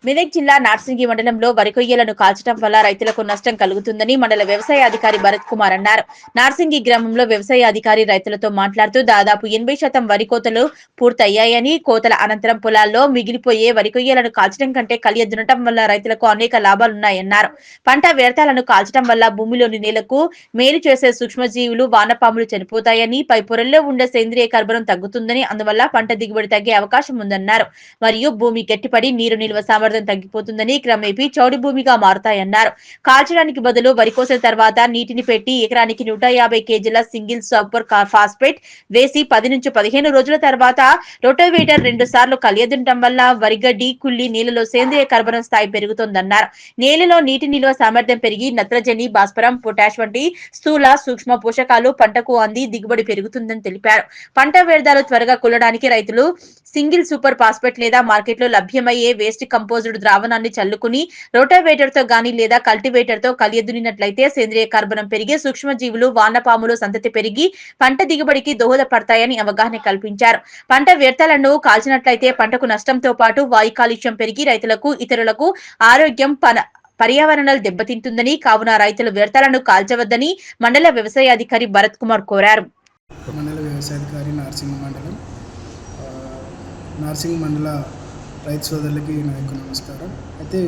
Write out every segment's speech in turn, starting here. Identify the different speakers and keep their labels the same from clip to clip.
Speaker 1: మెదక్ జిల్లా నార్సింగి మండలంలో వరి కొయ్యలను కాల్చడం వల్ల రైతులకు నష్టం కలుగుతుందని మండల వ్యవసాయ అధికారి భరత్ కుమార్ అన్నారు. నార్సింగి గ్రామంలో వ్యవసాయ అధికారి రైతులతో మాట్లాడుతూ దాదాపు 80% వరి కోతలు పూర్తయ్యాయని, కోతల అనంతరం పొలాల్లో మిగిలిపోయే వరి కొయ్యలను కాల్చడం కంటే కలియ దున్నటం వల్ల రైతులకు అనేక లాభాలున్నాయన్నారు. పంట వ్యర్థాలను కాల్చడం వల్ల భూమిలోని నేలకు మేలు చేసే సూక్ష్మజీవులు, వానపాములు చనిపోతాయని, పై పొరల్లో ఉండే సేంద్రియ కర్బనం తగ్గుతుందని, అందువల్ల పంట దిగుబడి తగ్గే అవకాశం ఉందన్నారు. మరియు భూమి గట్టిపడి నీరు నిల్వ సామర్థ్యం తగ్గిపోతుందని, క్రమేపీ చౌడి భూమిగా మారుతాయన్నారు. కాల్చడానికి బదులు వరి కోసిన తర్వాత నీటిని పెట్టి ఎకరానికి 150 కేజీల సింగిల్ సూపర్ ఫాస్ఫేట్ వేసి 10 నుంచి 15 రోజుల తర్వాత రోటోవేటర్ 2 సార్లు కలియదుండటం వల్ల వరిగడ్డి కుళ్ళి నేలలో సేంద్రియ కర్బనం స్థాయి పెరుగుతుందన్నారు. నేలలో నీటి నిల్వ సామర్థ్యం పెరిగి నత్రజని, భాస్వరం, పొటాష్ వంటి స్థూల, సూక్ష్మ పోషకాలు పంటకు అంది దిగుబడి పెరుగుతుందని తెలిపారు. పంట వ్యర్థాలు త్వరగా కుల్లడానికి రైతులు సింగిల్ సూపర్ ఫాస్ఫేట్ లేదా మార్కెట్లో లభ్యమయ్యే వేస్ట్ కంపోజ్డ్ ద్రావణాన్ని చల్లుకుని రోటావేటర్ తో గాని లేదా కల్టివేటర్ తో కలియదునినట్లయితే సేంద్రియ కార్బనం పెరిగి సూక్ష్మజీవులు, వానపాములు సంతతి పెరిగి పంట దిగుబడికి దోహదపడతాయని అవగాహన కల్పించారు. పంట వ్యర్థాలను కాల్చినట్లయితే పంటకు నష్టంతో పాటు వాయు కాలుష్యం పెరిగి రైతులకు, ఇతరులకు ఆరోగ్యం పర్యావరణాలు దెబ్బతింటుందని, కావున రైతులు వ్యర్థాలను కాల్చవద్దని మండల వ్యవసాయ అధికారి భరత్ కుమార్ కోరారు.
Speaker 2: మండల వ్యవసాయాధికారి నార్సింగ్ మండల రైతు సోదరులకి నా యొక్క నమస్కారం. అయితే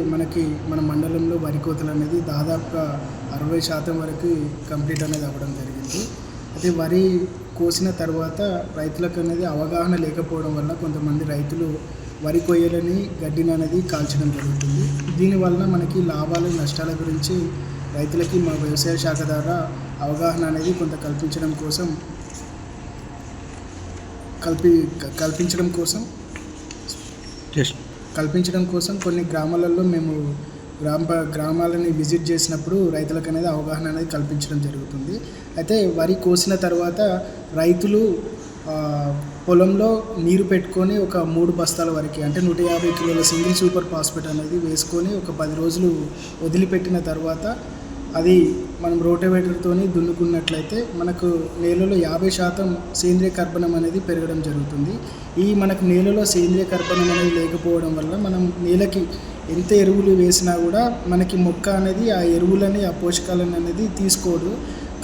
Speaker 2: మన మండలంలో వరి కోతలు అనేది దాదాపుగా 60% వరకు కంప్లీట్ అనేది అవ్వడం జరిగింది. అయితే వరి కోసిన తర్వాత రైతులకు అనేది అవగాహన లేకపోవడం వల్ల కొంతమంది రైతులు వరి కొయ్యలని, గడ్డిని అనేది కాల్చడం జరుగుతుంది. దీనివల్ల మనకి లాభాలు, నష్టాల గురించి రైతులకి మా వ్యవసాయ శాఖ ద్వారా అవగాహన అనేది కొంత కల్పించడం కోసం కొన్ని గ్రామాలలో మేము గ్రామాలని విజిట్ చేసినప్పుడు రైతులకు అనేది అవగాహన అనేది కల్పించడం జరుగుతుంది. అయితే వరి కోసిన తర్వాత రైతులు పొలంలో నీరు పెట్టుకొని ఒక 3 బస్తాల వరకు, అంటే 150 కిలోల సింగిల్ సూపర్ ఫాస్ఫేట్ అనేది వేసుకొని ఒక 10 రోజులు వదిలిపెట్టిన తర్వాత అది మనం రోటోవేటర్తోని దున్నుకున్నట్లయితే మనకు నేలలో 50% సేంద్రియ కర్బనం అనేది పెరగడం జరుగుతుంది. మనకు నేలలో సేంద్రియ కర్బనం అనేది లేకపోవడం వల్ల మనం నేలకి ఎంత ఎరువులు వేసినా కూడా మనకి మొక్క అనేది ఆ ఎరువులని, ఆ పోషకాలను అనేది తీసుకోదు.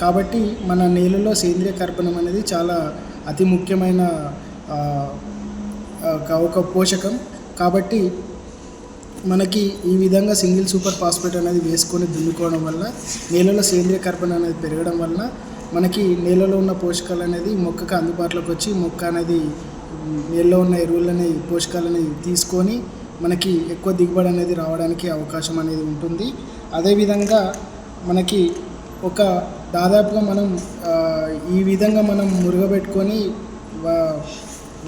Speaker 2: కాబట్టి మన నేలలో సేంద్రియ కర్బనం అనేది చాలా అతి ముఖ్యమైన ఒక పోషకం. కాబట్టి మనకి ఈ విధంగా సింగిల్ సూపర్ ఫాస్ఫేట్ అనేది వేసుకొని దున్నుకోవడం వల్ల నేలలో సేంద్రియ కర్బనం అనేది పెరగడం వల్ల మనకి నేలలో ఉన్న పోషకాలు అనేది మొక్కకు అందుబాటులోకి వచ్చి మొక్క అనేది నేలలో ఉన్న ఎరువులని, పోషకాలని తీసుకొని మనకి ఎక్కువ దిగుబడి అనేది రావడానికి అవకాశం అనేది ఉంటుంది. అదేవిధంగా మనకి దాదాపుగా మనం ఈ విధంగా మనం మురుగబెట్టుకొని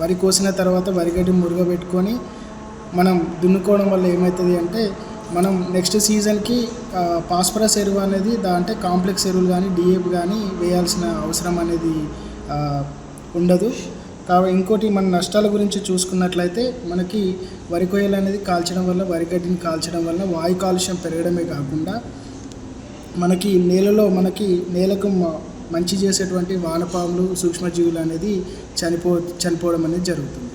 Speaker 2: వరి కోసిన తర్వాత వరిగడ్డి మురుగబెట్టుకొని మనం దున్నుకోవడం వల్ల ఏమవుతుంది అంటే మనం నెక్స్ట్ సీజన్కి ఫాస్ఫరస్ ఎరువు అనేది అంటే కాంప్లెక్స్ ఎరువులు కానీ, DAP కానీ వేయాల్సిన అవసరం అనేది ఉండదు. ఇంకోటి మన నష్టాల గురించి చూసుకున్నట్లయితే మనకి వరి కొయ్యలు అనేది కాల్చడం వల్ల, వరిగడ్డిని కాల్చడం వల్ల వాయు కాలుష్యం పెరగడమే కాకుండా మనకి నేలకు మంచి చేసేటువంటి వానపాములు, సూక్ష్మజీవులు అనేది చనిపోవడం అనేది జరుగుతుంది.